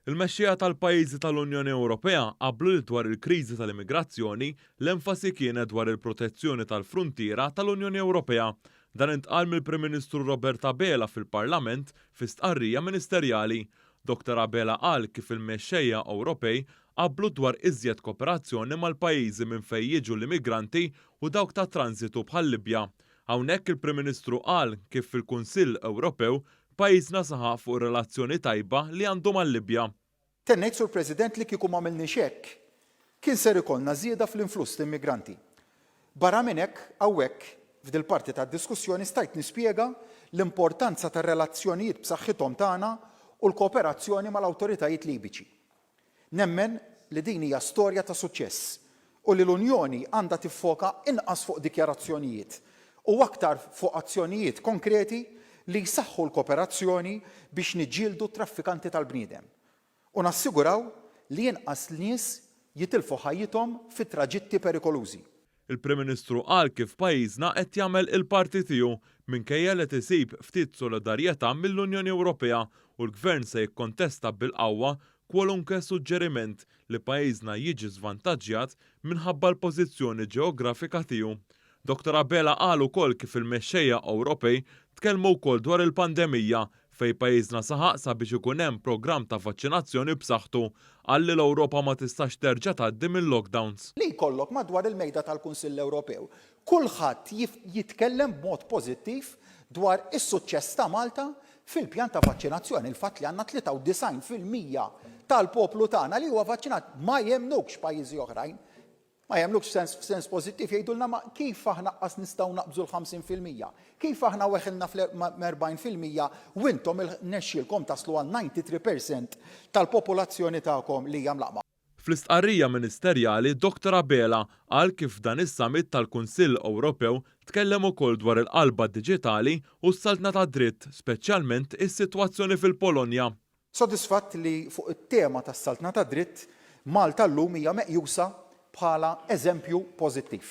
Il-mexxija tal-pajjiżi tal-Unjoni Ewropea qablu li dwar il-kriżi tal-immigrazzjoni l-enfasi kienet dwar il-protezzjoni tal-fruntiera tal-Unjoni Ewropea. Dan intqal mill-Prim Ministru Robert Abela fil-Parlament fi stqarrija ministerjali. Dr. Abela qal kif il-mexxejja Ewropej qablu dwar iżjed kooperazzjoni mal-pajjiżi minn fejn jiġu l-immigranti u dawk ta' transitu bħal Libja. Hawnhekk il-Prim Ministru qal kif fil-Kunsill Ewropew pajjiżna saħaq fuq relazzjoni tajba li għandu mal-Libja. Tennejt sur President li kieku m'għamilniex hekk, kien ser ikollna żieda fl-influss l-immigranti. Barra minn hekk hawnhekk f'dil parti tad-diskussjoni stajt nispjega l-importanza tar-relazzjonijiet b'saħħithom tagħna u l-kooperazzjoni mal-awtoritajiet Libiċi. Nemmen li din hija storja ta' suċċess u li l-Unjoni għandha tiffoka inqas fuq dikjarazzjonijiet u aktar fuq azzjonijiet konkreti li jsaħħu l-kooperazzjoni biex niġġieldu traffikanti tal-bniedem u nassiguraw li inqas nies jitilfu ħajjithom fi traġitti perikolużi. Il-Prim Ministru qal kif pajjiżna qed jagħmel il-parti tiegħu minkejja li tisib ftit solidarjetà mill-Unjoni Ewropea u l-Gvern se jikkontesta bil-qawwa kwalunkwe suġġeriment li pajjiżna jiġi żvantaġġjat minħabba l-pożizzjoni ġeografika tiegħu. Dr. Abela qal ukoll kif il-mexxejja Ewropej tkellmu wkoll dwar il-pandemija fejn pajjiżna saħaq sabiex ikun hemm programm ta' vaċċinazzjoni b'saħħtu qal li l-Ewropa ma tistax terġa' tgħaddi mill-lockdowns. Li jkollok madwar il-mejda tal-Kunsill Ewropew, kulħadd jitkellem b'mod pożittiv dwar is-suċċess ta' Malta fil-pjan ta' vaċċinazzjoni, il-fatt li għandna 93% tal-poplu tagħna li huwa vaċċinat ma jemmnukx pajjiżi oħrajn. Ma jagħmlux f'sens pożittiv jgħidulna ma kif aħna qas nistgħu naqbżu l-50%, kif aħna weħilna fl-40% u intom nexxielkom taslu għal 93% tal-popolazzjoni tagħkom li hija mlaqma. Fl-istqarrija ministerjali Dr. Abela qal kif dan is-summit tal-Kunsill Ewropew tkellem ukoll dwar il-qalba diġitali u s-saltna ta' dritt, speċjalment is-sitwazzjoni fil-Polonja. Sodisfatt li fuq it-tema tas-saltna ta' dritt Malta llum hija meqjusa bħala eżempju pożittiv.